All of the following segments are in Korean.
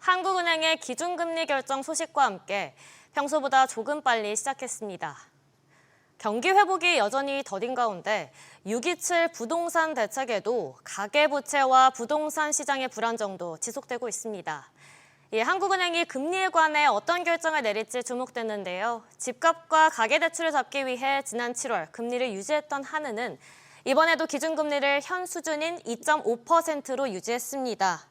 한국은행의 기준금리 결정 소식과 함께 평소보다 조금 빨리 시작했습니다. 경기 회복이 여전히 더딘 가운데 6.27 부동산 대책에도 가계부채와 부동산 시장의 불안정도 지속되고 있습니다. 한국은행이 금리에 관해 어떤 결정을 내릴지 주목됐는데요. 집값과 가계대출을 잡기 위해 지난 7월 금리를 유지했던 한은은 이번에도 기준금리를 현 수준인 2.5%로 유지했습니다.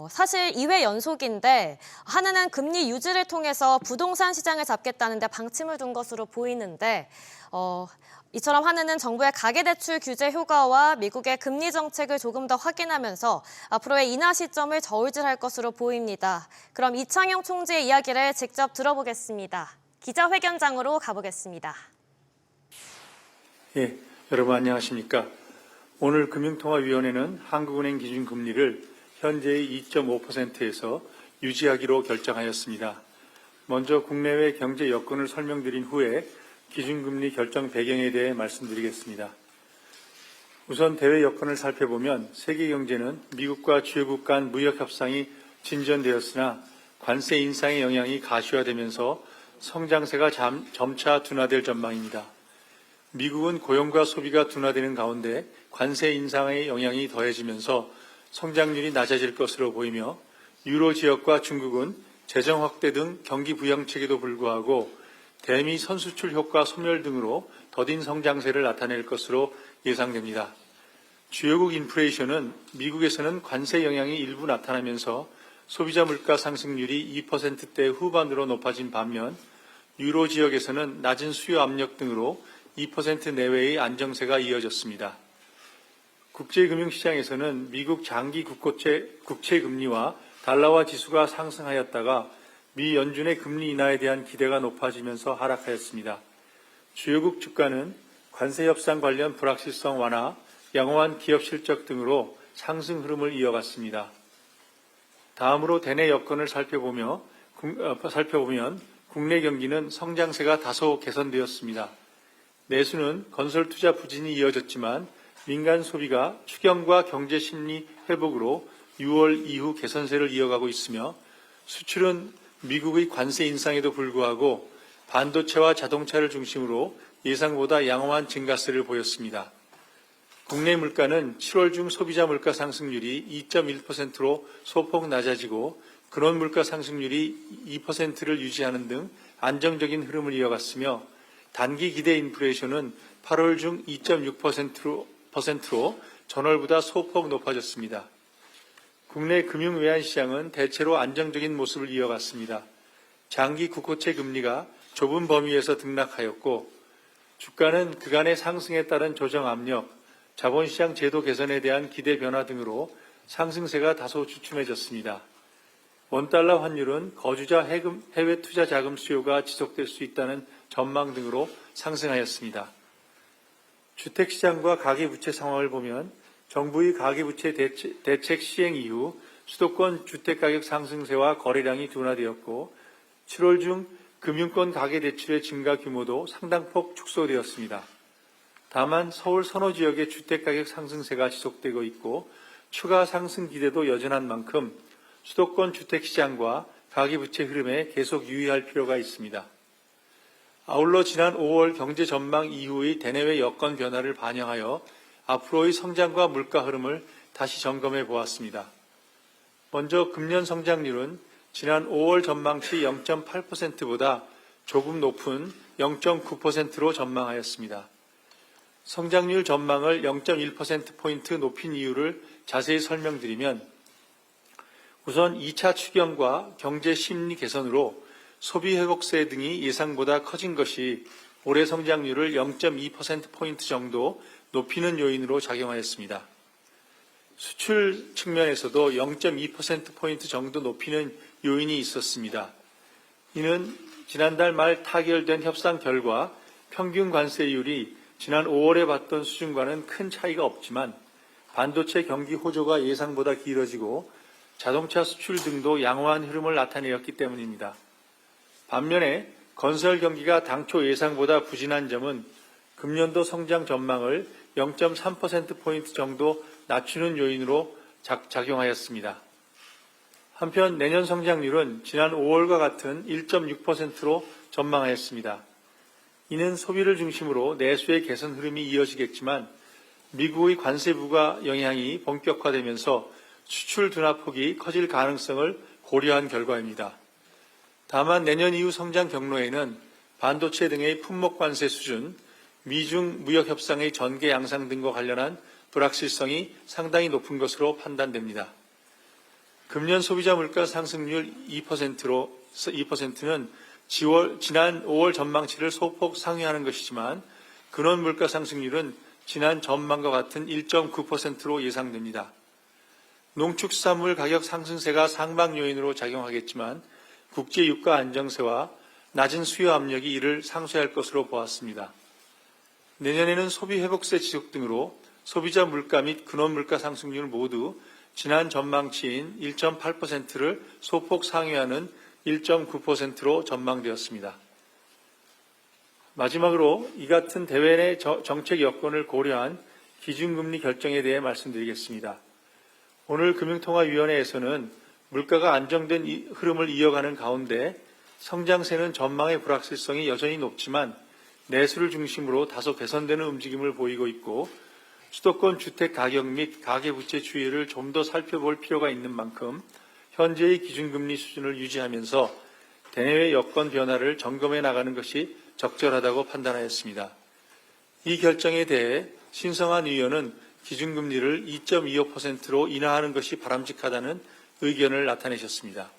사실 2회 연속인데 한은은 금리 유지를 통해서 부동산 시장을 잡겠다는 데 방침을 둔 것으로 보이는데 이처럼 한은은 정부의 가계대출 규제 효과와 미국의 금리 정책을 조금 더 확인하면서 앞으로의 인하 시점을 저울질할 것으로 보입니다. 그럼 이창용 총재의 이야기를 직접 들어보겠습니다. 기자회견장으로 가보겠습니다. 여러분 안녕하십니까. 오늘 금융통화위원회는 한국은행 기준금리를 현재의 2.5%에서 유지하기로 결정하였습니다. 먼저 국내외 경제 여건을 설명드린 후에 기준금리 결정 배경에 대해 말씀드리겠습니다. 우선 대외 여건을 살펴보면 세계 경제는 미국과 주요국 간 무역 협상이 진전되었으나 관세 인상의 영향이 가시화되면서 성장세가 점차 둔화될 전망입니다. 미국은 고용과 소비가 둔화되는 가운데 관세 인상의 영향이 더해지면서 성장률이 낮아질 것으로 보이며 유로 지역과 중국은 재정 확대 등 경기 부양책에도 불구하고 대미 선수출 효과 소멸 등으로 더딘 성장세를 나타낼 것으로 예상됩니다. 주요국 인플레이션은 미국에서는 관세 영향이 일부 나타나면서 소비자 물가 상승률이 2%대 후반으로 높아진 반면 유로 지역에서는 낮은 수요 압력 등으로 2% 내외의 안정세가 이어졌습니다. 국제금융시장에서는 미국 장기 국채 금리와 달러화 지수가 상승하였다가 미 연준의 금리 인하에 대한 기대가 높아지면서 하락하였습니다. 주요국 주가는 관세 협상 관련 불확실성 완화, 양호한 기업 실적 등으로 상승 흐름을 이어갔습니다. 다음으로 대내 여건을 살펴보면 국내 경기는 성장세가 다소 개선되었습니다. 내수는 건설 투자 부진이 이어졌지만 민간 소비가 추경과 경제 심리 회복으로 6월 이후 개선세를 이어가고 있으며 수출은 미국의 관세 인상에도 불구하고 반도체와 자동차를 중심으로 예상보다 양호한 증가세를 보였습니다. 국내 물가는 7월 중 소비자 물가 상승률이 2.1%로 소폭 낮아지고 근원 물가 상승률이 2%를 유지하는 등 안정적인 흐름을 이어갔으며 단기 기대 인플레이션은 8월 중 2.6%로 전월보다 소폭 높아졌습니다. 국내 금융 외환시장은 대체로 안정적인 모습을 이어갔습니다. 장기 국고채 금리가 좁은 범위에서 등락하였고 주가는 그간의 상승에 따른 조정 압력, 자본시장 제도 개선에 대한 기대 변화 등으로 상승세가 다소 주춤해졌습니다. 원달러 환율은 거주자 해외 투자 자금 수요가 지속될 수 있다는 전망 등으로 상승하였습니다. 주택시장과 가계부채 상황을 보면 정부의 가계부채 대책 시행 이후 수도권 주택가격 상승세와 거래량이 둔화되었고 7월 중 금융권 가계대출의 증가 규모도 상당폭 축소되었습니다. 다만 서울 선호 지역의 주택가격 상승세가 지속되고 있고 추가 상승 기대도 여전한 만큼 수도권 주택시장과 가계부채 흐름에 계속 유의할 필요가 있습니다. 아울러 지난 5월 경제 전망 이후의 대내외 여건 변화를 반영하여 앞으로의 성장과 물가 흐름을 다시 점검해 보았습니다. 먼저 금년 성장률은 지난 5월 전망치 0.8%보다 조금 높은 0.9%로 전망하였습니다. 성장률 전망을 0.1%포인트 높인 이유를 자세히 설명드리면 우선 2차 추경과 경제 심리 개선으로 소비 회복세 등이 예상보다 커진 것이 올해 성장률을 0.2%포인트 정도 높이는 요인으로 작용하였습니다. 수출 측면에서도 0.2%포인트 정도 높이는 요인이 있었습니다. 이는 지난달 말 타결된 협상 결과 평균 관세율이 지난 5월에 봤던 수준과는 큰 차이가 없지만 반도체 경기 호조가 예상보다 길어지고 자동차 수출 등도 양호한 흐름을 나타내었기 때문입니다. 반면에 건설 경기가 당초 예상보다 부진한 점은 금년도 성장 전망을 0.3%포인트 정도 낮추는 요인으로 작용하였습니다. 한편 내년 성장률은 지난 5월과 같은 1.6%로 전망하였습니다. 이는 소비를 중심으로 내수의 개선 흐름이 이어지겠지만 미국의 관세 부과 영향이 본격화되면서 수출 둔화폭이 커질 가능성을 고려한 결과입니다. 다만 내년 이후 성장 경로에는 반도체 등의 품목 관세 수준, 미중 무역 협상의 전개 양상 등과 관련한 불확실성이 상당히 높은 것으로 판단됩니다. 금년 소비자 물가 상승률 2%는 지난 5월 전망치를 소폭 상회하는 것이지만 근원 물가 상승률은 지난 전망과 같은 1.9%로 예상됩니다. 농축산물 가격 상승세가 상방 요인으로 작용하겠지만 국제 유가 안정세와 낮은 수요 압력이 이를 상쇄할 것으로 보았습니다. 내년에는 소비 회복세 지속 등으로 소비자 물가 및 근원 물가 상승률 모두 지난 전망치인 1.8%를 소폭 상회하는 1.9%로 전망되었습니다. 마지막으로 이 같은 대외 정책 여건을 고려한 기준금리 결정에 대해 말씀드리겠습니다. 오늘 금융통화위원회에서는 물가가 안정된 흐름을 이어가는 가운데 성장세는 전망의 불확실성이 여전히 높지만 내수를 중심으로 다소 개선되는 움직임을 보이고 있고 수도권 주택 가격 및 가계부채 추이를 좀 더 살펴볼 필요가 있는 만큼 현재의 기준금리 수준을 유지하면서 대내외 여건 변화를 점검해 나가는 것이 적절하다고 판단하였습니다. 이 결정에 대해 신성한 의원은 기준금리를 2.25%로 인하하는 것이 바람직하다는 의견을 나타내셨습니다.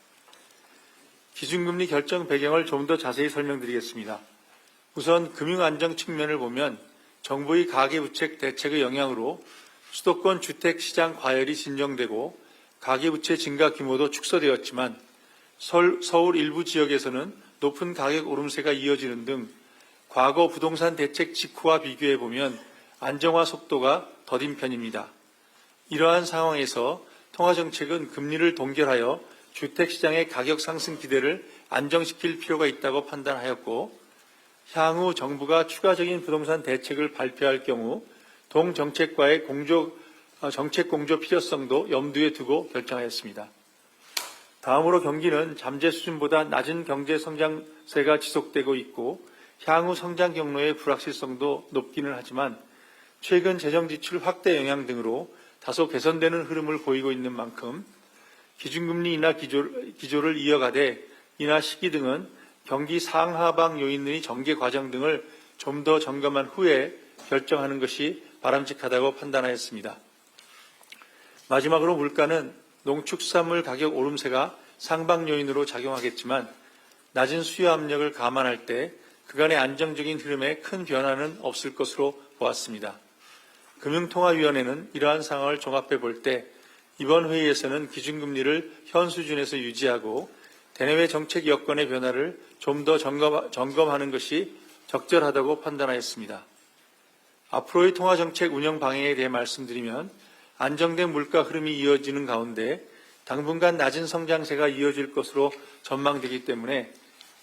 기준금리 결정 배경을 좀 더 자세히 설명드리겠습니다. 우선 금융안정 측면을 보면 정부의 가계부채 대책의 영향으로 수도권 주택시장 과열이 진정되고 가계부채 증가 규모도 축소되었지만 서울 일부 지역에서는 높은 가격 오름세가 이어지는 등 과거 부동산 대책 직후와 비교해 보면 안정화 속도가 더딘 편입니다. 이러한 상황에서 통화정책은 금리를 동결하여 주택시장의 가격 상승 기대를 안정시킬 필요가 있다고 판단하였고 향후 정부가 추가적인 부동산 대책을 발표할 경우 동정책과의 정책 공조 필요성도 염두에 두고 결정하였습니다. 다음으로 경기는 잠재 수준보다 낮은 경제 성장세가 지속되고 있고 향후 성장 경로의 불확실성도 높기는 하지만 최근 재정 지출 확대 영향 등으로 다소 개선되는 흐름을 보이고 있는 만큼 기준금리 인하 기조를 이어가되 인하 시기 등은 경기 상하방 요인의 전개 과정 등을 좀 더 점검한 후에 결정하는 것이 바람직하다고 판단하였습니다. 마지막으로 물가는 농축산물 가격 오름세가 상방 요인으로 작용하겠지만 낮은 수요 압력을 감안할 때 그간의 안정적인 흐름에 큰 변화는 없을 것으로 보았습니다. 금융통화위원회는 이러한 상황을 종합해 볼 때 이번 회의에서는 기준금리를 현 수준에서 유지하고 대내외 정책 여건의 변화를 좀 더 점검하는 것이 적절하다고 판단하였습니다. 앞으로의 통화정책 운영 방향에 대해 말씀드리면 안정된 물가 흐름이 이어지는 가운데 당분간 낮은 성장세가 이어질 것으로 전망되기 때문에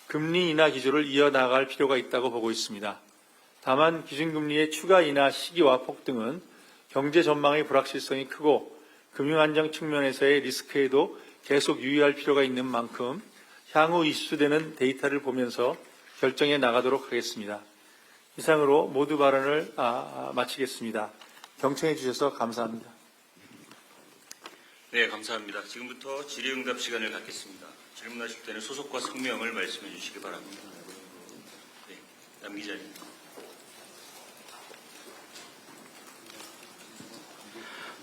금리 인하 기조를 이어나갈 필요가 있다고 보고 있습니다. 다만 기준금리의 추가 인하 시기와 폭등은 경제 전망의 불확실성이 크고 금융안정 측면에서의 리스크에도 계속 유의할 필요가 있는 만큼 향후 이슈되는 데이터를 보면서 결정해 나가도록 하겠습니다. 이상으로 모두 발언을 마치겠습니다. 경청해 주셔서 감사합니다. 네, 감사합니다. 지금부터 질의응답 시간을 갖겠습니다. 질문하실 때는 소속과 성명을 말씀해 주시기 바랍니다. 네, 남 기자님.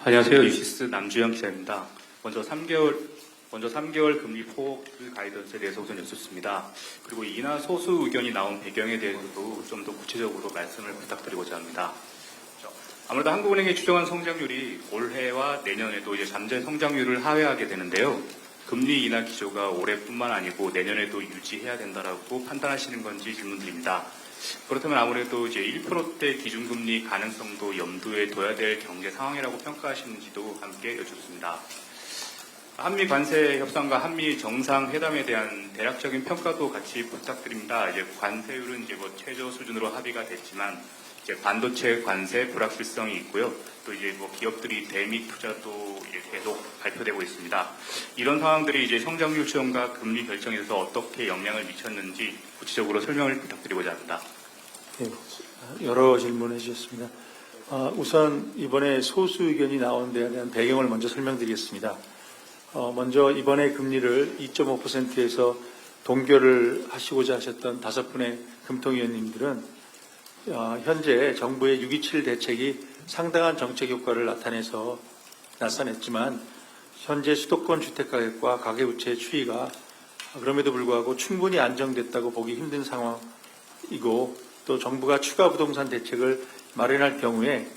안녕하세요. 유시스 남주영 기자입니다. 먼저 3개월 금리 폭 가이던스에 대해서 우선 여쭙습니다. 그리고 인하 소수 의견이 나온 배경에 대해서도 좀 더 구체적으로 말씀을 부탁드리고자 합니다. 아무래도 한국은행이 추정한 성장률이 올해와 내년에도 이제 잠재 성장률을 하회하게 되는데요. 금리 인하 기조가 올해뿐만 아니고 내년에도 유지해야 된다라고 판단하시는 건지 질문드립니다. 그렇다면 아무래도 이제 1%대 기준금리 가능성도 염두에 둬야 될 경제 상황이라고 평가하시는지도 함께 여쭙습니다. 한미 관세 협상과 한미 정상회담에 대한 대략적인 평가도 같이 부탁드립니다. 이제 관세율은 이제 최저 수준으로 합의가 됐지만 이제 반도체 관세 불확실성이 있고요. 또 이제 뭐 기업들이 대미 투자도 계속 발표되고 있습니다. 이런 상황들이 이제 성장률 지원과 금리 결정에 대해서 어떻게 영향을 미쳤는지 구체적으로 설명을 부탁드리고자 합니다. 네, 여러 질문해 주셨습니다. 우선 이번에 소수 의견이 나온 데에 대한 배경을 먼저 설명드리겠습니다. 먼저 이번에 금리를 2.5%에서 동결을 하시고자 하셨던 5분의 금통위원님들은 현재 정부의 6.27 대책이 상당한 정책 효과를 나타냈지만 현재 수도권 주택가격과 가계부채 추이가 그럼에도 불구하고 충분히 안정됐다고 보기 힘든 상황이고 또 정부가 추가 부동산 대책을 마련할 경우에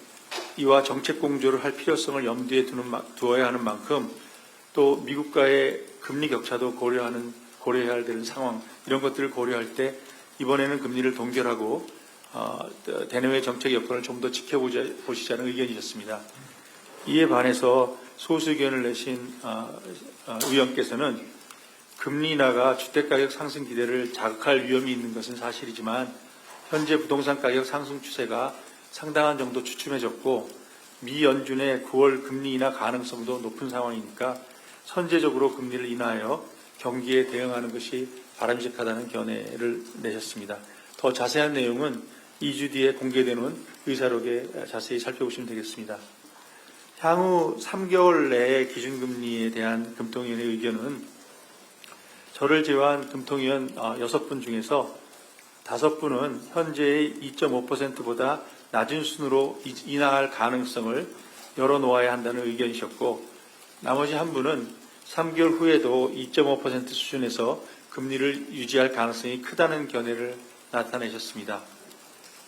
이와 정책 공조를 할 필요성을 염두에 두어야 하는 만큼 또 미국과의 금리 격차도 고려해야 되는 상황 이런 것들을 고려할 때 이번에는 금리를 동결하고 대내외 정책 여건을 좀 더 지켜보시자는 의견이셨습니다. 이에 반해서 소수 의견을 내신 의원께서는 금리 인하가 주택가격 상승 기대를 자극할 위험이 있는 것은 사실이지만 현재 부동산 가격 상승 추세가 상당한 정도 주춤해졌고 미 연준의 9월 금리 인하 가능성도 높은 상황이니까 선제적으로 금리를 인하하여 경기에 대응하는 것이 바람직하다는 견해를 내셨습니다. 더 자세한 내용은 2주 뒤에 공개되는 의사록에 자세히 살펴보시면 되겠습니다. 향후 3개월 내의 기준금리에 대한 금통위원회 의견은 저를 제외한 금통위원 6분 중에서 5분은 현재의 2.5%보다 낮은 수준으로 인하할 가능성을 열어놓아야 한다는 의견이셨고 나머지 한 분은 3개월 후에도 2.5% 수준에서 금리를 유지할 가능성이 크다는 견해를 나타내셨습니다.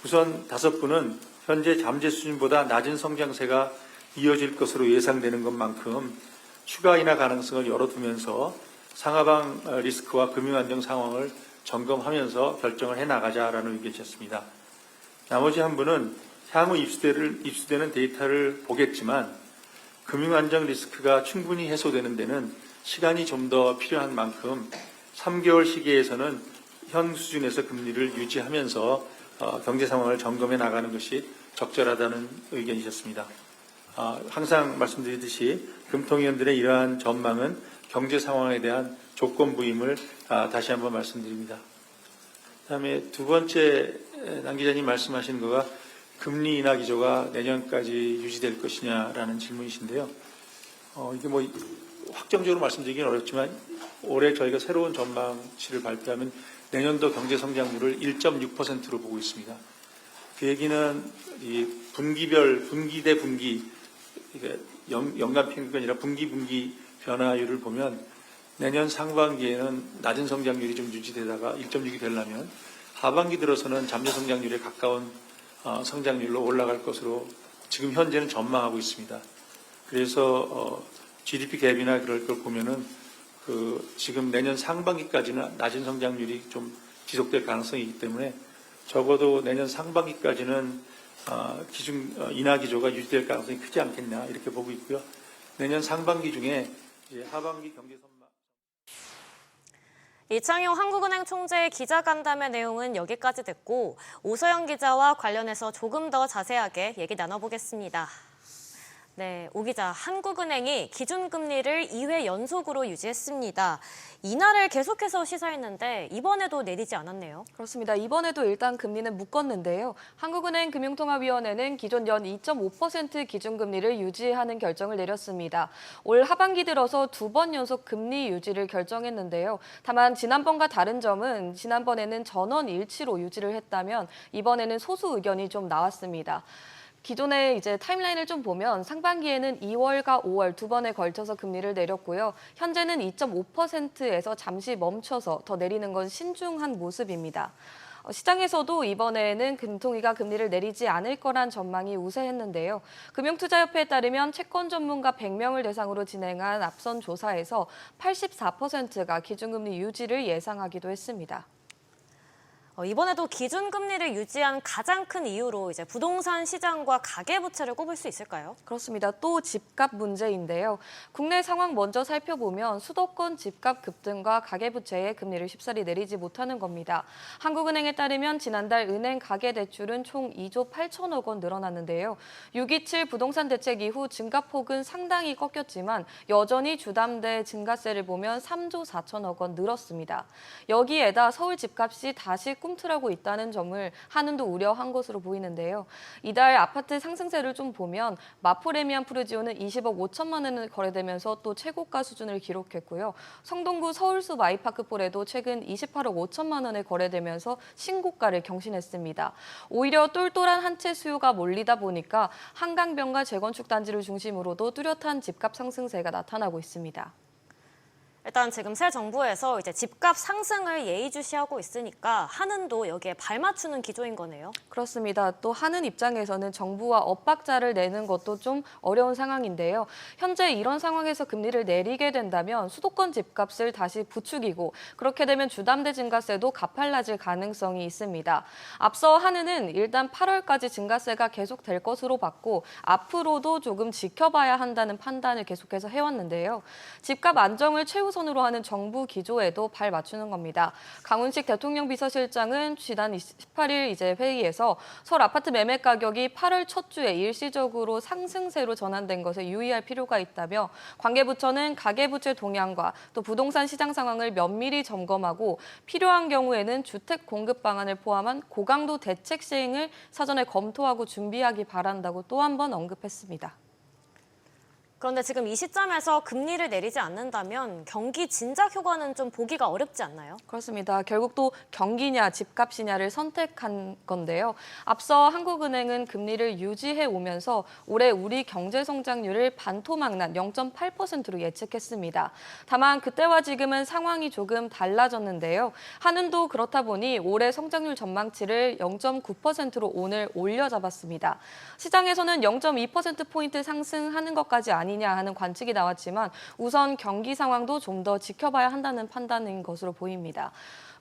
우선 5분은 현재 잠재 수준보다 낮은 성장세가 이어질 것으로 예상되는 것만큼 추가 인하 가능성을 열어두면서 상하방 리스크와 금융안정 상황을 점검하면서 결정을 해나가자라는 의견이셨습니다. 나머지 한 분은 향후 입수되는 데이터를 보겠지만 금융안정 리스크가 충분히 해소되는 데는 시간이 좀 더 필요한 만큼 3개월 시기에서는 현 수준에서 금리를 유지하면서 경제 상황을 점검해 나가는 것이 적절하다는 의견이셨습니다. 항상 말씀드리듯이 금통위원들의 이러한 전망은 경제 상황에 대한 조건 부임을 다시 한번 말씀드립니다. 그다음에 두 번째 남 기자님 말씀하신 거가 금리 인하 기조가 내년까지 유지될 것이냐라는 질문이신데요. 이게 뭐 확정적으로 말씀드리기는 어렵지만 올해 저희가 새로운 전망치를 발표하면 내년도 경제 성장률을 1.6%로 보고 있습니다. 그 얘기는 이 분기 대 분기, 그러니까 연간 평균이 아니라 분기 변화율을 보면 내년 상반기에는 낮은 성장률이 좀 유지되다가 1.6이 되려면 하반기 들어서는 잠재 성장률에 가까운 성장률로 올라갈 것으로 지금 현재는 전망하고 있습니다. 그래서 GDP 갭이나 그럴 걸 보면은 지금 내년 상반기까지는 낮은 성장률이 좀 지속될 가능성이 있기 때문에 적어도 내년 상반기까지는 인하 기조가 유지될 가능성이 크지 않겠냐 이렇게 보고 있고요. 내년 상반기 중에 이제 하반기 경제 전망. 이창용 한국은행 총재의 기자간담회 내용은 여기까지 됐고 오서영 기자와 관련해서 조금 더 자세하게 얘기 나눠보겠습니다. 네, 오 기자, 한국은행이 기준금리를 2회 연속으로 유지했습니다. 인하를 계속해서 시사했는데 이번에도 내리지 않았네요. 그렇습니다. 이번에도 일단 금리는 묶었는데요. 한국은행 금융통화위원회는 기존 연 2.5% 기준금리를 유지하는 결정을 내렸습니다. 올 하반기 들어서 2번 연속 금리 유지를 결정했는데요. 다만 지난번과 다른 점은 지난번에는 전원 일치로 유지를 했다면 이번에는 소수 의견이 좀 나왔습니다. 기존의 이제 타임라인을 좀 보면 상반기에는 2월과 5월 두 번에 걸쳐서 금리를 내렸고요. 현재는 2.5%에서 잠시 멈춰서 더 내리는 건 신중한 모습입니다. 시장에서도 이번에는 금통위가 금리를 내리지 않을 거란 전망이 우세했는데요. 금융투자협회에 따르면 채권 전문가 100명을 대상으로 진행한 앞선 조사에서 84%가 기준금리 유지를 예상하기도 했습니다. 이번에도 기준금리를 유지한 가장 큰 이유로 이제 부동산 시장과 가계부채를 꼽을 수 있을까요? 그렇습니다. 또 집값 문제인데요. 국내 상황 먼저 살펴보면 수도권 집값 급등과 가계부채의 금리를 쉽사리 내리지 못하는 겁니다. 한국은행에 따르면 지난달 은행 가계대출은 총 2조 8천억 원 늘어났는데요. 627 부동산 대책 이후 증가폭은 상당히 꺾였지만 여전히 주담대 증가세를 보면 3조 4천억 원 늘었습니다. 여기에다 서울 집값이 다시 꿈틀하고 있다는 점을 한은도 우려한 것으로 보이는데요. 이달 아파트 상승세를 좀 보면 마포레미안 푸르지오는 20억 5천만 원을 거래되면서 또 최고가 수준을 기록했고요. 성동구 서울숲 아이파크폴에도 최근 28억 5천만 원에 거래되면서 신고가를 경신했습니다. 오히려 똘똘한 한 채 수요가 몰리다 보니까 한강변과 재건축 단지를 중심으로도 뚜렷한 집값 상승세가 나타나고 있습니다. 일단 지금 새 정부에서 이제 집값 상승을 예의주시하고 있으니까 한은도 여기에 발맞추는 기조인 거네요. 그렇습니다. 또 한은 입장에서는 정부와 엇박자를 내는 것도 좀 어려운 상황인데요. 현재 이런 상황에서 금리를 내리게 된다면 수도권 집값을 다시 부추기고 그렇게 되면 주담대 증가세도 가팔라질 가능성이 있습니다. 앞서 한은은 일단 8월까지 증가세가 계속될 것으로 봤고 앞으로도 조금 지켜봐야 한다는 판단을 계속해서 해왔는데요. 집값 안정을 최우선으로 하는 정부 기조에도 발 맞추는 겁니다. 강훈식 대통령 비서실장은 지난 18일 회의에서 서울 아파트 매매 가격이 8월 첫 주에 일시적으로 상승세로 전환된 것에 유의할 필요가 있다며 관계부처는 가계부채 동향과 또 부동산 시장 상황을 면밀히 점검하고 필요한 경우에는 주택 공급 방안을 포함한 고강도 대책 시행을 사전에 검토하고 준비하기 바란다고 또 한 번 언급했습니다. 그런데 지금 이 시점에서 금리를 내리지 않는다면 경기 진작 효과는 좀 보기가 어렵지 않나요? 그렇습니다. 결국 또 경기냐 집값이냐를 선택한 건데요. 앞서 한국은행은 금리를 유지해 오면서 올해 우리 경제 성장률을 반토막난 0.8%로 예측했습니다. 다만 그때와 지금은 상황이 조금 달라졌는데요. 한은도 그렇다 보니 올해 성장률 전망치를 0.9%로 오늘 올려잡았습니다. 시장에서는 0.2%포인트 상승하는 것까지 아니냐 하는 관측이 나왔지만 우선 경기 상황도 좀 더 지켜봐야 한다는 판단인 것으로 보입니다.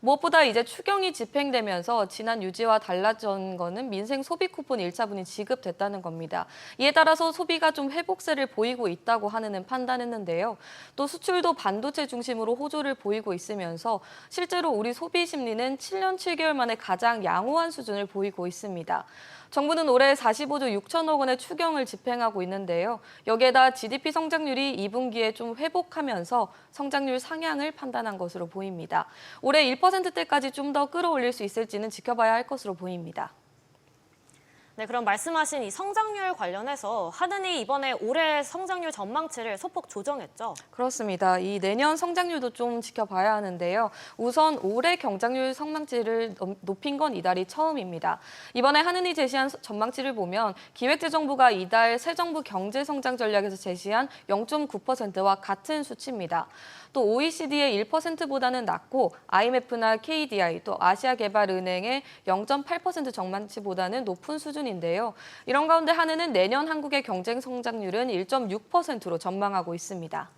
무엇보다 이제 추경이 집행되면서 지난 유지와 달라진 거는 민생 소비 쿠폰 1차분이 지급됐다는 겁니다. 이에 따라서 소비가 좀 회복세를 보이고 있다고 하는 판단했는데요. 또 수출도 반도체 중심으로 호조를 보이고 있으면서 실제로 우리 소비 심리는 7년 7개월 만에 가장 양호한 수준을 보이고 있습니다. 정부는 올해 45조 6천억 원의 추경을 집행하고 있는데요. 여기에다 GDP 성장률이 2분기에 좀 회복하면서 성장률 상향을 판단한 것으로 보입니다. 올해 1%대까지 좀 더 끌어올릴 수 있을지는 지켜봐야 할 것으로 보입니다. 네, 그럼 말씀하신 이 성장률 관련해서 한은이 이번에 올해 성장률 전망치를 소폭 조정했죠? 그렇습니다. 이 내년 성장률도 좀 지켜봐야 하는데요. 우선 올해 경장률 전망치를 높인 건 이달이 처음입니다. 이번에 한은이 제시한 전망치를 보면 기획재정부가 이달 새 정부 경제성장 전략에서 제시한 0.9%와 같은 수치입니다. 또 OECD의 1%보다는 낮고 IMF나 KDI 또 아시아개발은행의 0.8% 전망치보다는 높은 수준인데요. 이런 가운데 한은은 내년 한국의 경쟁 성장률은 1.6%로 전망하고 있습니다.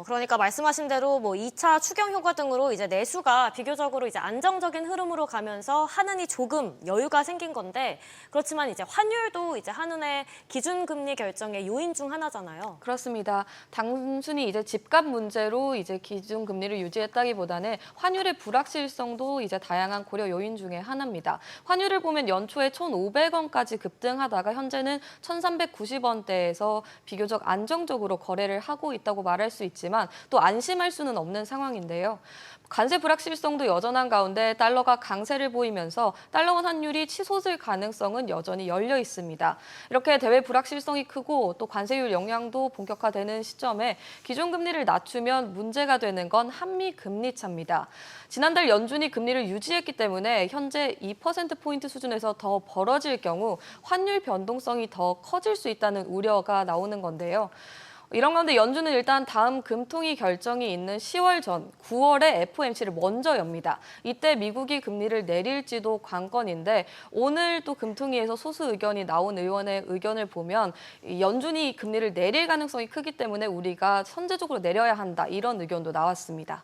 그러니까 말씀하신 대로 뭐 2차 추경 효과 등으로 이제 내수가 비교적으로 이제 안정적인 흐름으로 가면서 한은이 조금 여유가 생긴 건데 그렇지만 이제 환율도 이제 한은의 기준금리 결정의 요인 중 하나잖아요. 그렇습니다. 단순히 이제 집값 문제로 이제 기준금리를 유지했다기보다는 환율의 불확실성도 이제 다양한 고려 요인 중에 하나입니다. 환율을 보면 연초에 1,500원까지 급등하다가 현재는 1,390원대에서 비교적 안정적으로 거래를 하고 있다고 말할 수 있지만 또 안심할 수는 없는 상황인데요. 관세 불확실성도 여전한 가운데 달러가 강세를 보이면서 달러원 환율이 치솟을 가능성은 여전히 열려 있습니다. 이렇게 대외 불확실성이 크고 또 관세율 영향도 본격화되는 시점에 기준금리를 낮추면 문제가 되는 건 한미 금리 차입니다. 지난달 연준이 금리를 유지했기 때문에 현재 2%포인트 수준에서 더 벌어질 경우 환율 변동성이 더 커질 수 있다는 우려가 나오는 건데요. 이런 가운데 연준은 일단 다음 금통위 결정이 있는 10월 전 9월에 FOMC를 먼저 엽니다. 이때 미국이 금리를 내릴지도 관건인데 오늘 또 금통위에서 소수 의견이 나온 의원의 의견을 보면 연준이 금리를 내릴 가능성이 크기 때문에 우리가 선제적으로 내려야 한다 이런 의견도 나왔습니다.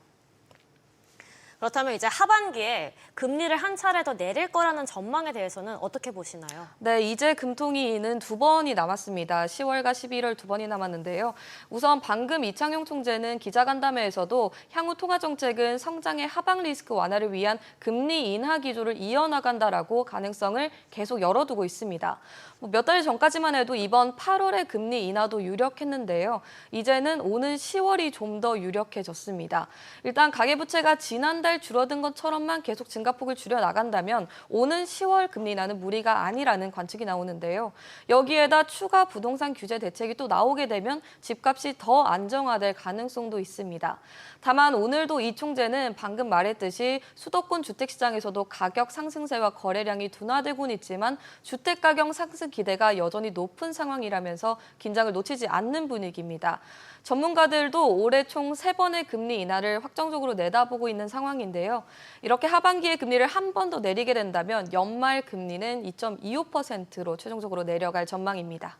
그렇다면 이제 하반기에 금리를 한 차례 더 내릴 거라는 전망에 대해서는 어떻게 보시나요? 네, 이제 금통위는 두 번이 남았습니다. 10월과 11월 두 번이 남았는데요. 우선 방금 이창용 총재는 기자간담회에서도 향후 통화 정책은 성장의 하방 리스크 완화를 위한 금리 인하 기조를 이어나간다라고 가능성을 계속 열어두고 있습니다. 몇 달 전까지만 해도 이번 8월의 금리 인하도 유력했는데요. 이제는 오는 10월이 좀 더 유력해졌습니다. 일단 가계부채가 지난달 줄어든 것처럼만 계속 증가폭을 줄여 나간다면 오는 10월 금리 인하는 무리가 아니라는 관측이 나오는데요. 여기에다 추가 부동산 규제 대책이 또 나오게 되면 집값이 더 안정화될 가능성도 있습니다. 다만 오늘도 이 총재는 방금 말했듯이 수도권 주택시장에서도 가격 상승세와 거래량이 둔화되고는 있지만 주택가격 상승 기대가 여전히 높은 상황이라면서 긴장을 놓치지 않는 분위기입니다. 전문가들도 올해 총 3번의 금리 인하를 확정적으로 내다보고 있는 상황인데요. 이렇게 하반기에 금리를 한 번 더 내리게 된다면 연말 금리는 2.25%로 최종적으로 내려갈 전망입니다.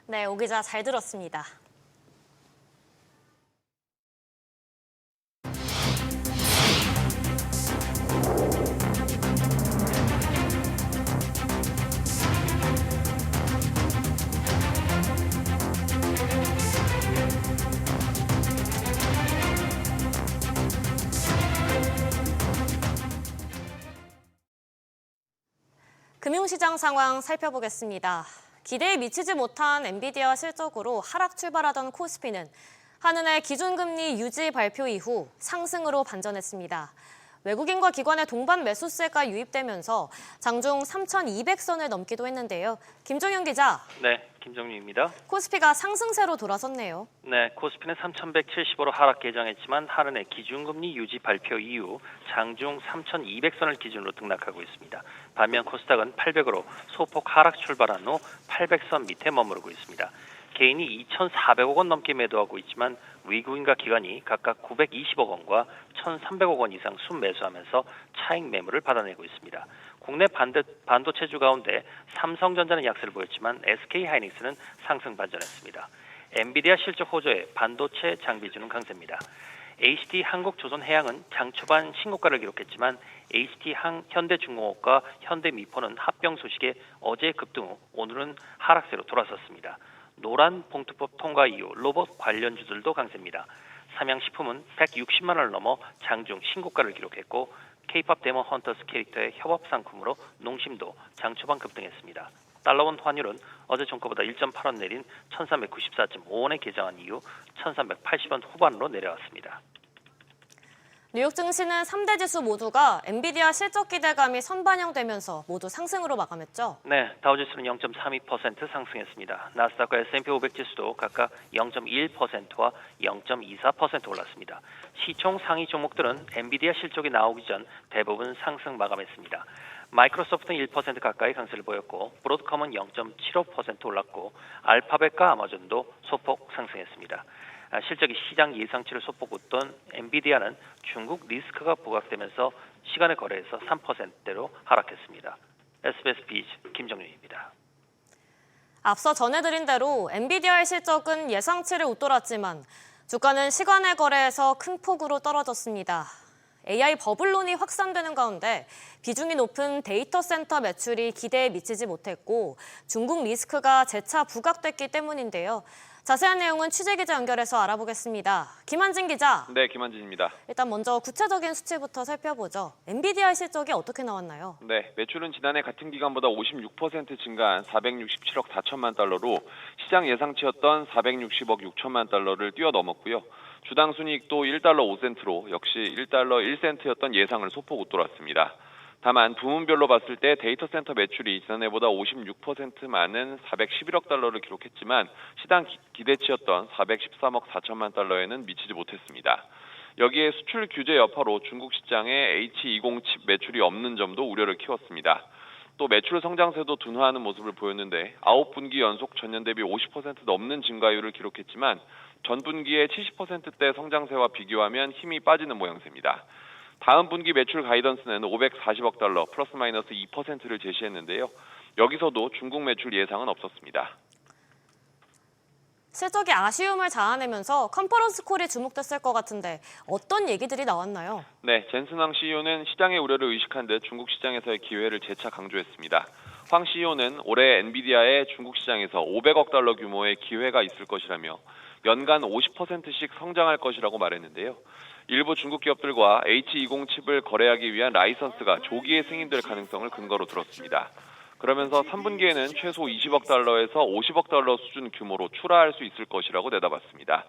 네, 오 기자 잘 들었습니다. 금융시장 상황 살펴보겠습니다. 기대에 미치지 못한 엔비디아 실적으로 하락 출발하던 코스피는 한은의 기준금리 유지 발표 이후 상승으로 반전했습니다. 외국인과 기관의 동반 매수세가 유입되면서 장중 3,200선을 넘기도 했는데요. 김종현 기자, 네, 김정유입니다. 코스피가 상승세로 돌아섰네요. 네, 코스피는 3,170으로 하락 개장했지만 한은의 기준금리 유지 발표 이후 장중 3,200선을 기준으로 등락하고 있습니다. 반면 코스닥은 800으로 소폭 하락 출발한 후 800선 밑에 머무르고 있습니다. 개인이 2,400억 원 넘게 매도하고 있지만 외국인과 기관이 각각 920억 원과 1,300억 원 이상 순매수하면서 차익 매물을 받아내고 있습니다. 국내 반도체주 가운데 삼성전자는 약세를 보였지만 SK하이닉스는 상승 반전했습니다. 엔비디아 실적 호조에 반도체 장비주는 강세입니다. HT 한국조선해양은 장 초반 신고가를 기록했지만 HT 현대중공업과 현대미포는 합병 소식에 어제 급등 후 오늘은 하락세로 돌아섰습니다. 노란 봉투법 통과 이후 로봇 관련주들도 강세입니다. 삼양식품은 160만 원을 넘어 장중 신고가를 기록했고 K-팝 데몬 헌터스 캐릭터의 협업 상품으로 농심도 장 초반 급등했습니다. 달러원 환율은 어제 종가보다 1.8원 내린 1394.5원에 개장한 이후 1380원 후반으로 내려왔습니다. 뉴욕 증시는 3대 지수 모두가 엔비디아 실적 기대감이 선반영되면서 모두 상승으로 마감했죠. 네, 다우지수는 0.32% 상승했습니다. 나스닥과 S&P 500 지수도 각각 0.1%와 0.24% 올랐습니다. 시총 상위 종목들은 엔비디아 실적이 나오기 전 대부분 상승 마감했습니다. 마이크로소프트는 1% 가까이 강세를 보였고 브로드컴은 0.75% 올랐고 알파벳과 아마존도 소폭 상승했습니다. 실적이 시장 예상치를 소폭 웃돈 엔비디아는 중국 리스크가 부각되면서 시간의 거래에서 3%대로 하락했습니다. SBS 비즈 김정윤입니다. 앞서 전해드린 대로 엔비디아의 실적은 예상치를 웃돌았지만 주가는 시간의 거래에서 큰 폭으로 떨어졌습니다. AI 버블론이 확산되는 가운데 비중이 높은 데이터 센터 매출이 기대에 미치지 못했고 중국 리스크가 재차 부각됐기 때문인데요. 자세한 내용은 취재기자 연결해서 알아보겠습니다. 김한진 기자. 네, 김한진입니다. 일단 먼저 구체적인 수치부터 살펴보죠. 엔비디아의 실적이 어떻게 나왔나요? 네, 매출은 지난해 같은 기간보다 56% 증가한 467억 4천만 달러로 시장 예상치였던 460억 6천만 달러를 뛰어넘었고요. 주당 순이익도 1달러 5센트로 역시 1달러 1센트였던 예상을 소폭 웃돌았습니다. 다만 부문별로 봤을 때 데이터 센터 매출이 지난해보다 56% 많은 411억 달러를 기록했지만 시장 기대치였던 413억 4천만 달러에는 미치지 못했습니다. 여기에 수출 규제 여파로 중국 시장에 H20 칩 매출이 없는 점도 우려를 키웠습니다. 또 매출 성장세도 둔화하는 모습을 보였는데 9분기 연속 전년 대비 50% 넘는 증가율을 기록했지만 전분기의 70%대 성장세와 비교하면 힘이 빠지는 모양새입니다. 다음 분기 매출 가이던스는 540억 달러 플러스 마이너스 2%를 제시했는데요. 여기서도 중국 매출 예상은 없었습니다. 실적이 아쉬움을 자아내면서 컨퍼런스 콜이 주목됐을 것 같은데 어떤 얘기들이 나왔나요? 네, 젠슨 황 CEO는 시장의 우려를 의식한 듯 중국 시장에서의 기회를 재차 강조했습니다. 황 CEO는 올해 엔비디아의 중국 시장에서 500억 달러 규모의 기회가 있을 것이라며 연간 50%씩 성장할 것이라고 말했는데요. 일부 중국 기업들과 H20 칩을 거래하기 위한 라이선스가 조기에 승인될 가능성을 근거로 들었습니다. 그러면서 3분기에는 최소 20억 달러에서 50억 달러 수준 규모로 출하할 수 있을 것이라고 내다봤습니다.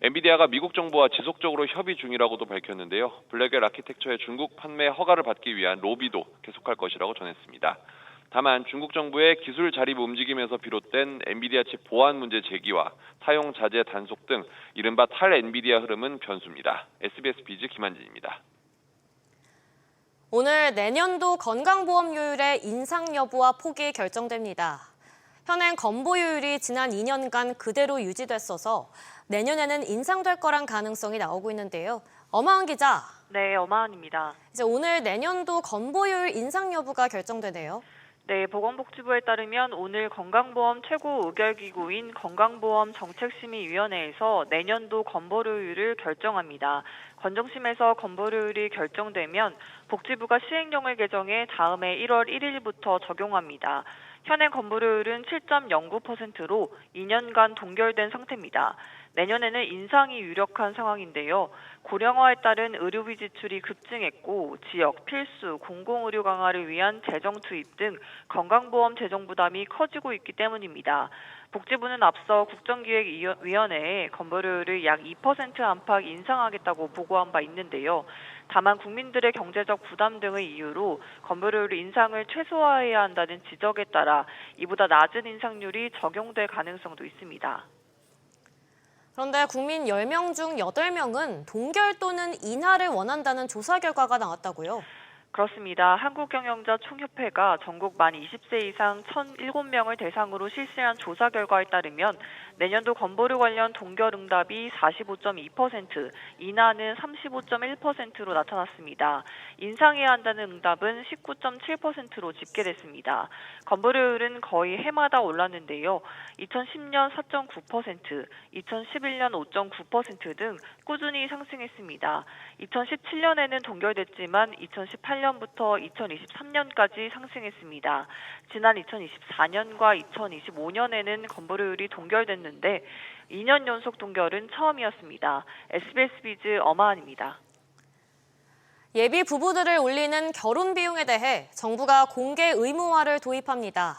엔비디아가 미국 정부와 지속적으로 협의 중이라고도 밝혔는데요. 블랙웰 아키텍처의 중국 판매 허가를 받기 위한 로비도 계속할 것이라고 전했습니다. 다만 중국 정부의 기술 자립 움직임에서 비롯된 엔비디아 칩 보안 문제 제기와 사용 자재 단속 등 이른바 탈 엔비디아 흐름은 변수입니다. SBS 비즈 김한진입니다. 오늘 내년도 건강보험료율의 인상 여부와 폭이 결정됩니다. 현행 건보료율이 지난 2년간 그대로 유지됐어서 내년에는 인상될 거란 가능성이 나오고 있는데요. 엄하은 기자. 네, 엄하은입니다. 이제 오늘 내년도 건보료율 인상 여부가 결정되네요. 네, 보건복지부에 따르면 오늘 건강보험 최고의결기구인 건강보험정책심의위원회에서 내년도 건보료율을 결정합니다. 건정심에서 건보료율이 결정되면 복지부가 시행령을 개정해 다음해 1월 1일부터 적용합니다. 현행 건보료율은 7.09%로 2년간 동결된 상태입니다. 내년에는 인상이 유력한 상황인데요. 고령화에 따른 의료비 지출이 급증했고 지역, 필수, 공공의료 강화를 위한 재정 투입 등 건강보험 재정 부담이 커지고 있기 때문입니다. 복지부는 앞서 국정기획위원회에 건보료율을 약 2% 안팎 인상하겠다고 보고한 바 있는데요. 다만 국민들의 경제적 부담 등의 이유로 건보료율 인상을 최소화해야 한다는 지적에 따라 이보다 낮은 인상률이 적용될 가능성도 있습니다. 그런데 국민 10명 중 8명은 동결 또는 인하를 원한다는 조사 결과가 나왔다고요? 그렇습니다. 한국경영자 총협회가 전국 만 20세 이상 1,007명을 대상으로 실시한 조사 결과에 따르면 내년도 건보료 관련 동결 응답이 45.2%, 인하는 35.1%로 나타났습니다. 인상해야 한다는 응답은 19.7%로 집계됐습니다. 건보료율은 거의 해마다 올랐는데요. 2010년 4.9%, 2011년 5.9% 등 꾸준히 상승했습니다. 2017년에는 동결됐지만 2018년부터 2023년까지 상승했습니다. 지난 2024년과 2025년에는 건보료율이 동결됐는데 2년 연속 동결은 처음이었습니다. SBS 비즈 엄하은입니다. 예비 부부들을 올리는 결혼 비용에 대해 정부가 공개 의무화를 도입합니다.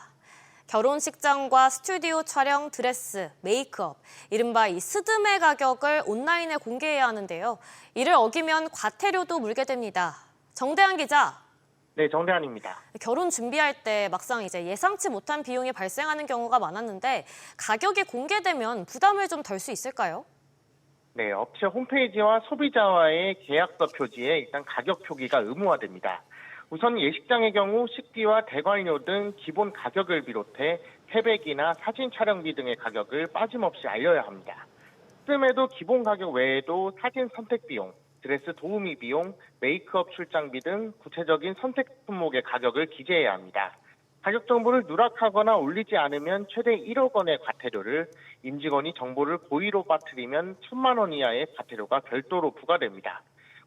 결혼식장과 스튜디오 촬영, 드레스, 메이크업, 이른바 이 스드메 가격을 온라인에 공개해야 하는데요. 이를 어기면 과태료도 물게 됩니다. 정대한 기자. 네, 정대한입니다. 결혼 준비할 때 막상 이제 예상치 못한 비용이 발생하는 경우가 많았는데 가격이 공개되면 부담을 좀 덜 수 있을까요? 네, 업체 홈페이지와 소비자와의 계약서 표지에 일단 가격 표기가 의무화됩니다. 우선 예식장의 경우 식비와 대관료 등 기본 가격을 비롯해 패백이나 사진 촬영비 등의 가격을 빠짐없이 알려야 합니다. 뜸에도 기본 가격 외에도 사진 선택 비용, 드레스 도우미 비용, 메이크업 출장비 등 구체적인 선택 품목의 가격을 기재해야 합니다. 가격 정보를 누락하거나 올리지 않으면 최대 1억 원의 과태료를, 임직원이 정보를 고의로 빠뜨리면 1,000만 원 이하의 과태료가 별도로 부과됩니다.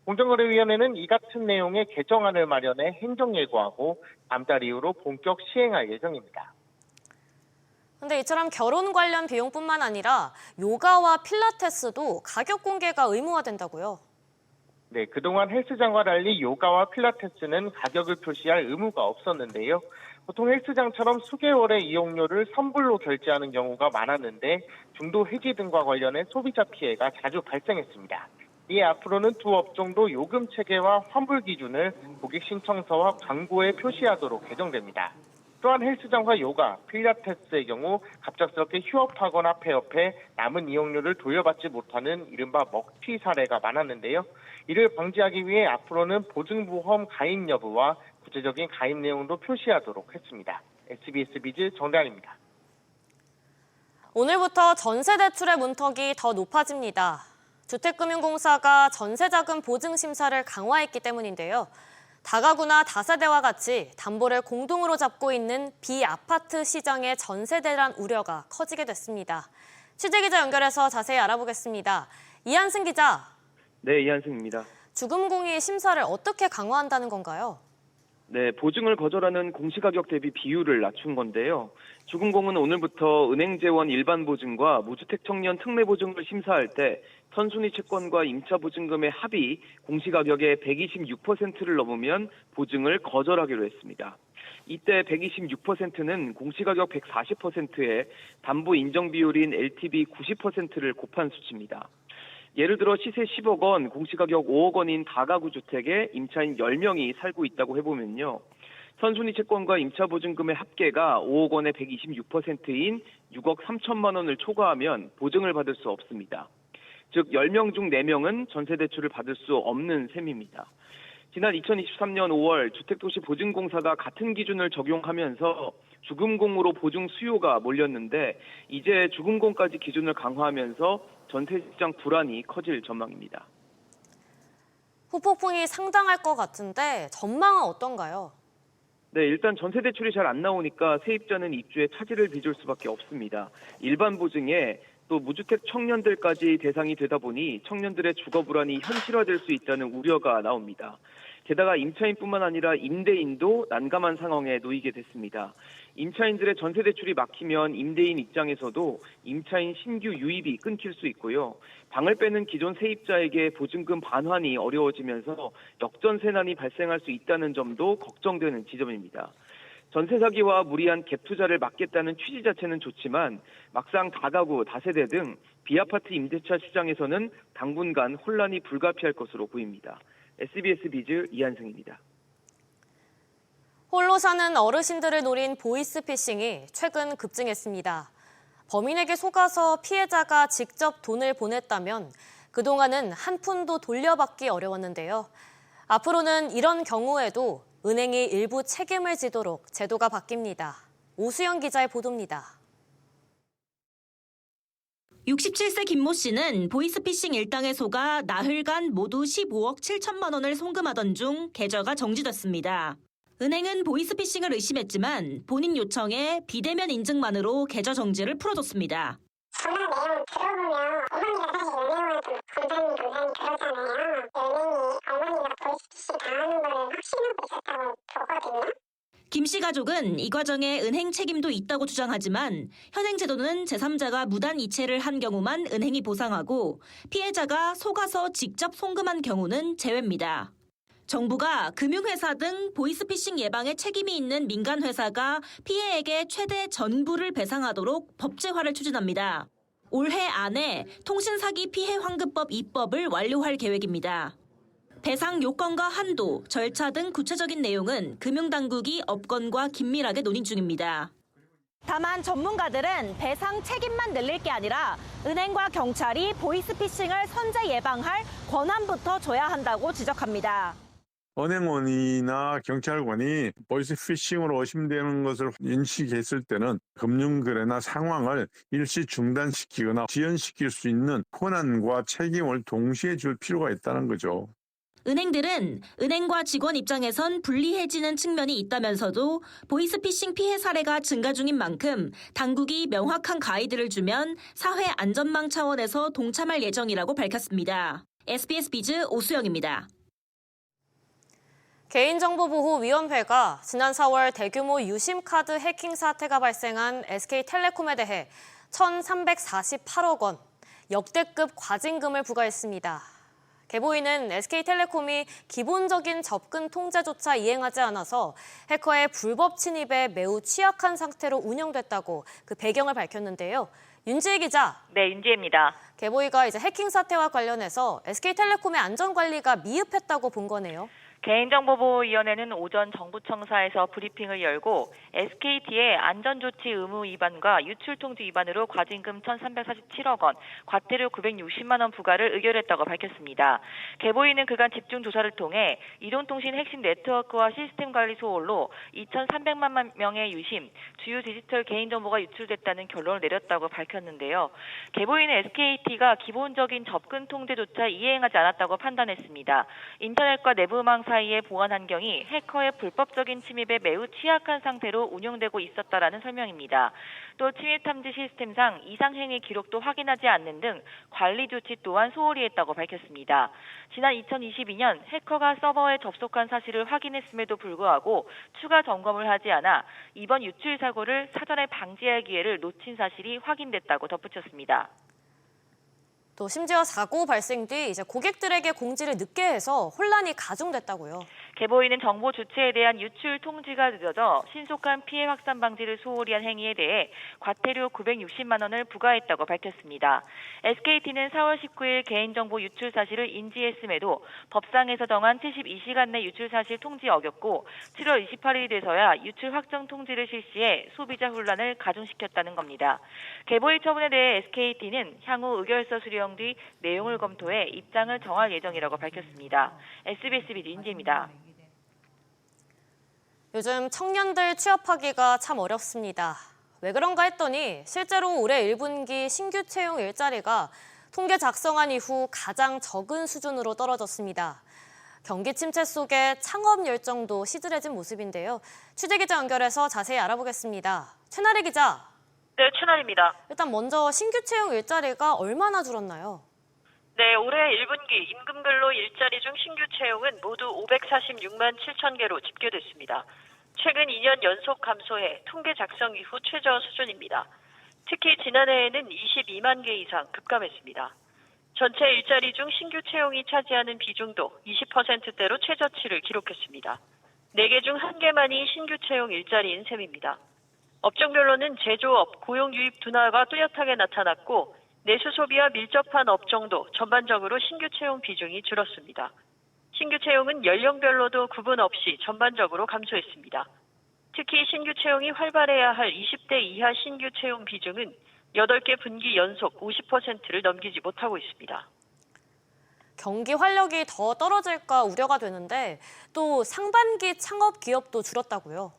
공정거래위원회는 이 같은 내용의 개정안을 마련해 행정 예고하고 다음 달 이후로 본격 시행할 예정입니다. 근데 이처럼 결혼 관련 비용뿐만 아니라 요가와 필라테스도 가격 공개가 의무화된다고요? 네, 그동안 헬스장과 달리 요가와 필라테스는 가격을 표시할 의무가 없었는데요. 보통 헬스장처럼 수개월의 이용료를 선불로 결제하는 경우가 많았는데 중도 해지 등과 관련해 소비자 피해가 자주 발생했습니다. 이에 앞으로는 두 업종도 요금 체계와 환불 기준을 고객 신청서와 광고에 표시하도록 개정됩니다. 또한 헬스장과 요가, 필라테스의 경우 갑작스럽게 휴업하거나 폐업해 남은 이용료를 돌려받지 못하는 이른바 먹튀 사례가 많았는데요. 이를 방지하기 위해 앞으로는 보증보험 가입 여부와 구체적인 가입 내용도 표시하도록 했습니다. SBS 비즈 정대한입니다. 오늘부터 전세 대출의 문턱이 더 높아집니다. 주택금융공사가 전세자금 보증 심사를 강화했기 때문인데요. 다가구나 다세대와 같이 담보를 공동으로 잡고 있는 비아파트 시장의 전세 대란 우려가 커지게 됐습니다. 취재기자 연결해서 자세히 알아보겠습니다. 이한승 기자. 네, 이한승입니다. 주금공이 심사를 어떻게 강화한다는 건가요? 네, 보증을 거절하는 공시가격 대비 비율을 낮춘 건데요. 주금공은 오늘부터 은행재원 일반보증과 무주택 청년 특례보증을 심사할 때 선순위 채권과 임차보증금의 합이 공시가격의 126%를 넘으면 보증을 거절하기로 했습니다. 이때 126%는 공시가격 140%에 담보 인정 비율인 LTV 90%를 곱한 수치입니다. 예를 들어 시세 10억 원, 공시가격 5억 원인 다가구 주택에 임차인 10명이 살고 있다고 해보면요. 선순위 채권과 임차보증금의 합계가 5억 원의 126%인 6억 3천만 원을 초과하면 보증을 받을 수 없습니다. 즉 10명 중 4명은 전세대출을 받을 수 없는 셈입니다. 지난 2023년 5월 주택도시보증공사가 같은 기준을 적용하면서 주금공으로 보증 수요가 몰렸는데 이제 주금공까지 기준을 강화하면서 전세시장 불안이 커질 전망입니다. 후폭풍이 상당할 것 같은데 전망은 어떤가요? 네, 일단 전세대출이 잘 안 나오니까 세입자는 입주에 차질을 빚을 수밖에 없습니다. 일반 보증에 또 무주택 청년들까지 대상이 되다 보니 청년들의 주거 불안이 현실화될 수 있다는 우려가 나옵니다. 게다가 임차인뿐만 아니라 임대인도 난감한 상황에 놓이게 됐습니다. 임차인들의 전세대출이 막히면 임대인 입장에서도 임차인 신규 유입이 끊길 수 있고요. 방을 빼는 기존 세입자에게 보증금 반환이 어려워지면서 역전세난이 발생할 수 있다는 점도 걱정되는 지점입니다. 전세 사기와 무리한 갭 투자를 막겠다는 취지 자체는 좋지만 막상 다가구, 다세대 등 비아파트 임대차 시장에서는 당분간 혼란이 불가피할 것으로 보입니다. SBS 비즈 이한승입니다. 홀로 사는 어르신들을 노린 보이스피싱이 최근 급증했습니다. 범인에게 속아서 피해자가 직접 돈을 보냈다면 그동안은 한 푼도 돌려받기 어려웠는데요. 앞으로는 이런 경우에도 은행이 일부 책임을 지도록 제도가 바뀝니다. 오수영 기자의 보도입니다. 67세 김모 씨는 보이스피싱 일당에 속아 나흘간 모두 15억 7천만 원을 송금하던 중 계좌가 정지됐습니다. 은행은 보이스피싱을 의심했지만 본인 요청에 비대면 인증만으로 계좌 정지를 풀어줬습니다. 전화 내용 들어보면 어머니가 사실 은행원한테 본사님 그러잖아요. 은행이 어머니가 보이스피싱 당하는 거를 확신하고 있었다고 보거든요. 김 씨 가족은 이 과정에 은행 책임도 있다고 주장하지만 현행 제도는 제3자가 무단 이체를 한 경우만 은행이 보상하고 피해자가 속아서 직접 송금한 경우는 제외입니다. 정부가 금융회사 등 보이스피싱 예방에 책임이 있는 민간회사가 피해액의 최대 전부를 배상하도록 법제화를 추진합니다. 올해 안에 통신사기 피해 환급법 입법을 완료할 계획입니다. 배상 요건과 한도, 절차 등 구체적인 내용은 금융당국이 업권과 긴밀하게 논의 중입니다. 다만 전문가들은 배상 책임만 늘릴 게 아니라 은행과 경찰이 보이스피싱을 선제 예방할 권한부터 줘야 한다고 지적합니다. 은행원이나 경찰관이 보이스피싱으로 의심되는 것을 인식했을 때는 금융거래나 상황을 일시 중단시키거나 지연시킬 수 있는 권한과 책임을 동시에 줄 필요가 있다는 거죠. 은행들은 은행과 직원 입장에선 불리해지는 측면이 있다면서도 보이스피싱 피해 사례가 증가 중인 만큼 당국이 명확한 가이드를 주면 사회 안전망 차원에서 동참할 예정이라고 밝혔습니다. SBS 비즈 오수영입니다. 개인정보보호위원회가 지난 4월 대규모 유심카드 해킹 사태가 발생한 SK텔레콤에 대해 1,348억 원, 역대급 과징금을 부과했습니다. 개보인은 SK텔레콤이 기본적인 접근 통제조차 이행하지 않아서 해커의 불법 침입에 매우 취약한 상태로 운영됐다고 그 배경을 밝혔는데요. 윤지혜 기자. 네, 윤지혜입니다. 개보이가 이제 해킹 사태와 관련해서 SK텔레콤의 안전관리가 미흡했다고 본 거네요. 개인정보보호위원회는 오전 정부청사에서 브리핑을 열고 SKT의 안전조치 의무 위반과 유출통지 위반으로 과징금 1,347억 원, 과태료 960만 원 부과를 의결했다고 밝혔습니다. 개보인은 그간 집중 조사를 통해 이동통신 핵심 네트워크와 시스템 관리 소홀로 2,300만 명의 유심, 주요 디지털 개인정보가 유출됐다는 결론을 내렸다고 밝혔는데요. 개보인은 SKT가 기본적인 접근 통제조차 이행하지 않았다고 판단했습니다. 인터넷과 내부망 사이 와이파이의 보안 환경이 해커의 불법적인 침입에 매우 취약한 상태로 운영되고 있었다라는 설명입니다. 또 침입 탐지 시스템상 이상 행위 기록도 확인하지 않는 등 관리 조치 또한 소홀히 했다고 밝혔습니다. 지난 2022년 해커가 서버에 접속한 사실을 확인했음에도 불구하고 추가 점검을 하지 않아 이번 유출 사고를 사전에 방지할 기회를 놓친 사실이 확인됐다고 덧붙였습니다. 또 심지어 사고 발생 뒤 이제 고객들에게 공지를 늦게 해서 혼란이 가중됐다고요. 개보이는 정보 주체에 대한 유출 통지가 늦어져 신속한 피해 확산 방지를 소홀히 한 행위에 대해 과태료 960만 원을 부과했다고 밝혔습니다. SKT는 4월 19일 개인정보 유출 사실을 인지했음에도 법상에서 정한 72시간 내 유출 사실 통지 어겼고 7월 28일이 돼서야 유출 확정 통지를 실시해 소비자 혼란을 가중시켰다는 겁니다. 개보이 처분에 대해 SKT는 향후 의결서 수령 뒤 내용을 검토해 입장을 정할 예정이라고 밝혔습니다. SBS 민지입니다. 요즘 청년들 취업하기가 참 어렵습니다. 왜 그런가 했더니 실제로 올해 1분기 신규 채용 일자리가 통계 작성한 이후 가장 적은 수준으로 떨어졌습니다. 경기 침체 속에 창업 열정도 시들해진 모습인데요. 취재기자 연결해서 자세히 알아보겠습니다. 최나래 기자. 네, 최나리입니다. 일단 먼저 신규 채용 일자리가 얼마나 줄었나요? 네, 올해 1분기 임금근로 일자리 중 신규 채용은 모두 546만 7천 개로 집계됐습니다. 최근 2년 연속 감소해 통계 작성 이후 최저 수준입니다. 특히 지난해에는 22만 개 이상 급감했습니다. 전체 일자리 중 신규 채용이 차지하는 비중도 20%대로 최저치를 기록했습니다. 4개 중 1개만이 신규 채용 일자리인 셈입니다. 업종별로는 제조업, 고용 유입 둔화가 뚜렷하게 나타났고 내수 소비와 밀접한 업종도 전반적으로 신규 채용 비중이 줄었습니다. 신규 채용은 연령별로도 구분 없이 전반적으로 감소했습니다. 특히 신규 채용이 활발해야 할 20대 이하 신규 채용 비중은 8개 분기 연속 50%를 넘기지 못하고 있습니다. 경기 활력이 더 떨어질까 우려가 되는데 또 상반기 창업 기업도 줄었다고요?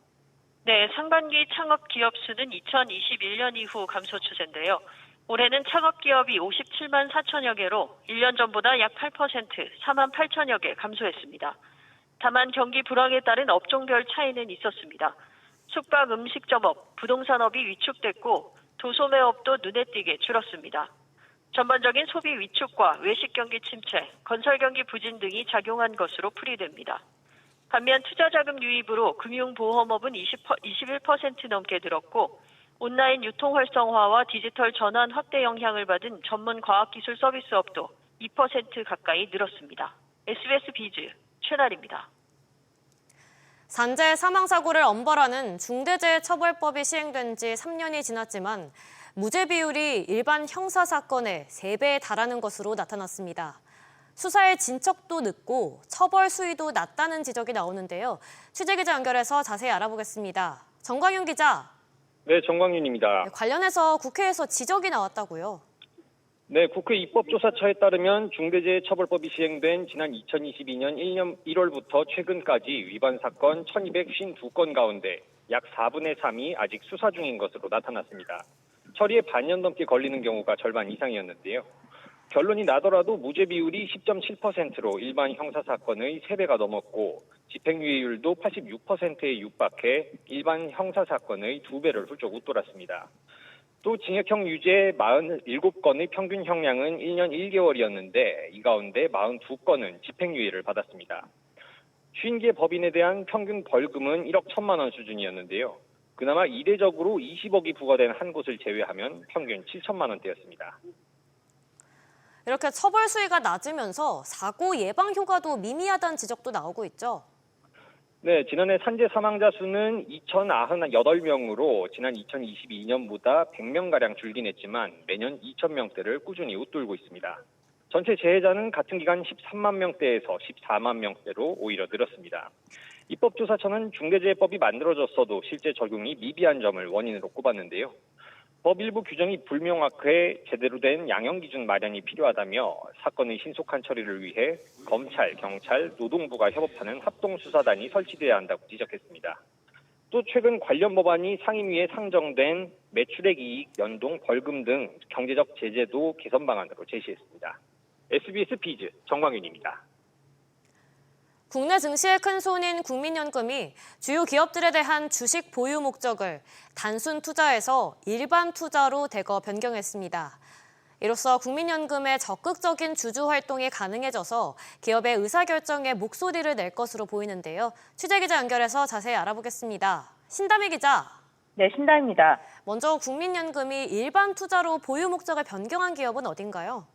네, 상반기 창업 기업 수는 2021년 이후 감소 추세인데요. 올해는 창업 기업이 57만 4천여 개로 1년 전보다 약 8%, 4만 8천여 개 감소했습니다. 다만 경기 불황에 따른 업종별 차이는 있었습니다. 숙박 음식점업, 부동산업이 위축됐고 도소매업도 눈에 띄게 줄었습니다. 전반적인 소비 위축과 외식 경기 침체, 건설 경기 부진 등이 작용한 것으로 풀이됩니다. 반면 투자자금 유입으로 금융보험업은 21% 넘게 늘었고 온라인 유통 활성화와 디지털 전환 확대 영향을 받은 전문 과학기술 서비스업도 2% 가까이 늘었습니다. SBS 비즈 최나리입니다. 산재 사망사고를 엄벌하는 중대재해처벌법이 시행된 지 3년이 지났지만 무죄 비율이 일반 형사사건의 3배에 달하는 것으로 나타났습니다. 수사의 진척도 늦고 처벌 수위도 낮다는 지적이 나오는데요. 취재기자 연결해서 자세히 알아보겠습니다. 정광윤 기자. 네, 정광윤입니다. 관련해서 국회에서 지적이 나왔다고요? 네, 국회 입법조사처에 따르면 중대재해처벌법이 시행된 지난 2022년 1월부터 최근까지 위반 사건 1252건 가운데 약 4분의 3이 아직 수사 중인 것으로 나타났습니다. 처리에 반년 넘게 걸리는 경우가 절반 이상이었는데요. 결론이 나더라도 무죄 비율이 10.7%로 일반 형사사건의 3배가 넘었고 집행유예율도 86%에 육박해 일반 형사사건의 2배를 훌쩍 웃돌았습니다. 또 징역형 유죄 47건의 평균 형량은 1년 1개월이었는데 이 가운데 42건은 집행유예를 받았습니다. 50개 법인에 대한 평균 벌금은 1억 1천만 원 수준이었는데요. 그나마 이례적으로 20억이 부과된 한 곳을 제외하면 평균 7천만 원대였습니다. 이렇게 처벌 수위가 낮으면서 사고 예방 효과도 미미하다는 지적도 나오고 있죠. 네, 지난해 산재 사망자 수는 2,098명으로 지난 2022년보다 100명가량 줄긴 했지만 매년 2,000명대를 꾸준히 웃돌고 있습니다. 전체 재해자는 같은 기간 13만 명대에서 14만 명대로 오히려 늘었습니다. 입법조사처는 중대재해법이 만들어졌어도 실제 적용이 미비한 점을 원인으로 꼽았는데요. 법 일부 규정이 불명확해 제대로 된 양형 기준 마련이 필요하다며 사건의 신속한 처리를 위해 검찰, 경찰, 노동부가 협업하는 합동수사단이 설치돼야 한다고 지적했습니다. 또 최근 관련 법안이 상임위에 상정된 매출액 이익, 연동, 벌금 등 경제적 제재도 개선 방안으로 제시했습니다. SBS 비즈 정광윤입니다. 국내 증시의 큰 손인 국민연금이 주요 기업들에 대한 주식 보유 목적을 단순 투자에서 일반 투자로 대거 변경했습니다. 이로써 국민연금의 적극적인 주주 활동이 가능해져서 기업의 의사결정에 목소리를 낼 것으로 보이는데요. 취재기자 연결해서 자세히 알아보겠습니다. 신다미 기자. 네, 신다입니다. 먼저 국민연금이 일반 투자로 보유 목적을 변경한 기업은 어딘가요?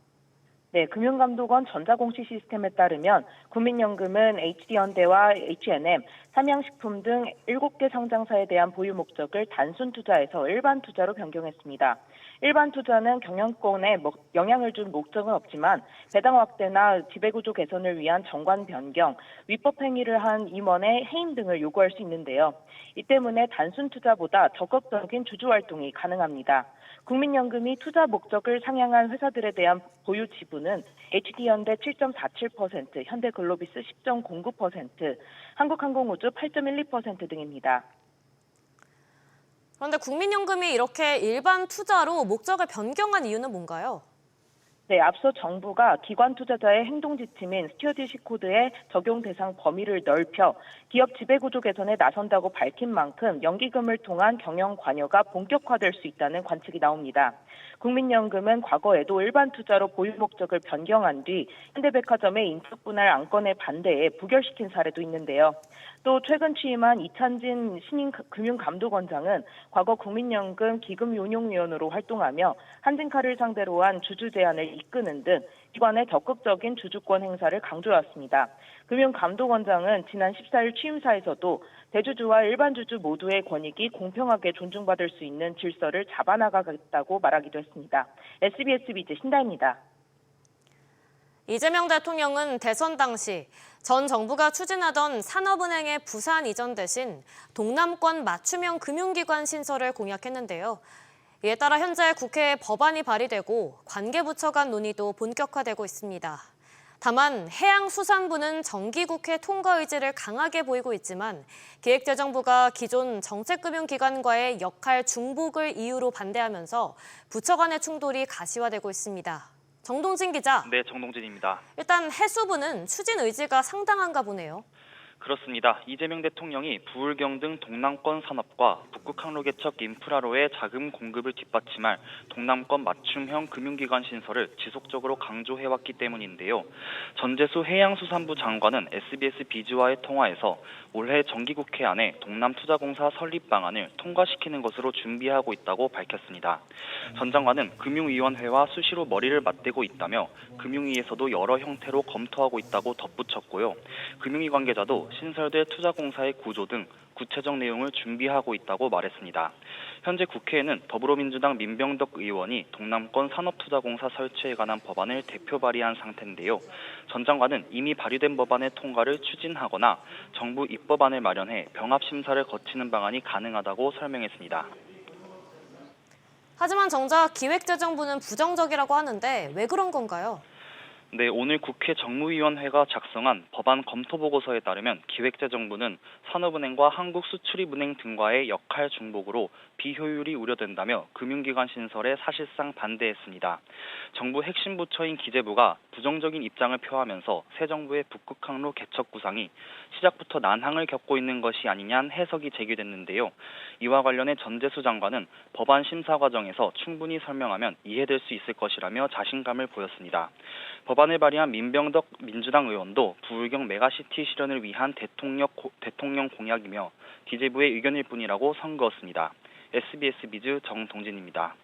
네, 금융감독원 전자공시 시스템에 따르면 국민연금은 HD현대와 H&M, 삼양식품 등 7개 상장사에 대한 보유 목적을 단순 투자에서 일반 투자로 변경했습니다. 일반 투자는 경영권에 영향을 준 목적은 없지만 배당 확대나 지배구조 개선을 위한 정관 변경, 위법 행위를 한 임원의 해임 등을 요구할 수 있는데요. 이 때문에 단순 투자보다 적극적인 주주 활동이 가능합니다. 국민연금이 투자 목적을 상향한 회사들에 대한 보유 지분은 HD현대 7.47%, 현대글로비스 10.09%, 한국항공우주 8.12% 등입니다. 그런데 국민연금이 이렇게 일반 투자로 목적을 변경한 이유는 뭔가요? 네, 앞서 정부가 기관 투자자의 행동 지침인 스튜어디십 코드의 적용 대상 범위를 넓혀 기업 지배구조 개선에 나선다고 밝힌 만큼 연기금을 통한 경영 관여가 본격화될 수 있다는 관측이 나옵니다. 국민연금은 과거에도 일반 투자로 보유 목적을 변경한 뒤 현대백화점의 인적 분할 안건에 반대해 부결시킨 사례도 있는데요. 또 최근 취임한 이찬진 신임 금융감독원장은 과거 국민연금 기금운용위원으로 활동하며 한진카를 상대로 한 주주 제안을 이끄는 등 기관의 적극적인 주주권 행사를 강조했습니다. 금융감독원장은 지난 14일 취임사에서도 대주주와 일반 주주 모두의 권익이 공평하게 존중받을 수 있는 질서를 잡아나가겠다고 말하기도 했습니다. SBS 비즈 신다입니다. 이재명 대통령은 대선 당시 전 정부가 추진하던 산업은행의 부산 이전 대신 동남권 맞춤형 금융기관 신설을 공약했는데요. 이에 따라 현재 국회에 법안이 발의되고 관계부처 간 논의도 본격화되고 있습니다. 다만 해양수산부는 정기국회 통과 의지를 강하게 보이고 있지만 기획재정부가 기존 정책금융기관과의 역할 중복을 이유로 반대하면서 부처 간의 충돌이 가시화되고 있습니다. 정동진 기자. 네, 정동진입니다. 일단 해수부는 추진 의지가 상당한가 보네요. 그렇습니다. 이재명 대통령이 부울경 등 동남권 산업과 북극 항로 개척 인프라로의 자금 공급을 뒷받침할 동남권 맞춤형 금융기관 신설을 지속적으로 강조해왔기 때문인데요. 전재수 해양수산부 장관은 SBS 비즈와의 통화에서 올해 정기국회 안에 동남투자공사 설립 방안을 통과시키는 것으로 준비하고 있다고 밝혔습니다. 전 장관은 금융위원회와 수시로 머리를 맞대고 있다며 금융위에서도 여러 형태로 검토하고 있다고 덧붙였고요. 금융위 관계자도 신설될 투자공사의 구조 등 구체적 내용을 준비하고 있다고 말했습니다. 현재 국회에는 더불어민주당 민병덕 의원이 동남권 산업투자공사 설치에 관한 법안을 대표 발의한 상태인데요. 전 장관은 이미 발의된 법안의 통과를 추진하거나 정부 입법안을 마련해 병합심사를 거치는 방안이 가능하다고 설명했습니다. 하지만 정작 기획재정부는 부정적이라고 하는데 왜 그런 건가요? 네, 오늘 국회 정무위원회가 작성한 법안 검토 보고서에 따르면 기획재정부는 산업은행과 한국수출입은행 등과의 역할 중복으로 비효율이 우려된다며 금융기관 신설에 사실상 반대했습니다. 정부 핵심 부처인 기재부가 부정적인 입장을 표하면서 새 정부의 북극 항로 개척 구상이 시작부터 난항을 겪고 있는 것이 아니냐는 해석이 제기됐는데요. 이와 관련해 전재수 장관은 법안 심사 과정에서 충분히 설명하면 이해될 수 있을 것이라며 자신감을 보였습니다. 법안을 발의한 민병덕 민주당 의원도 부울경 메가시티 실현을 위한 대통령 공약이며 기재부의 의견일 뿐이라고 선그었습니다. SBS 비즈 정동진입니다.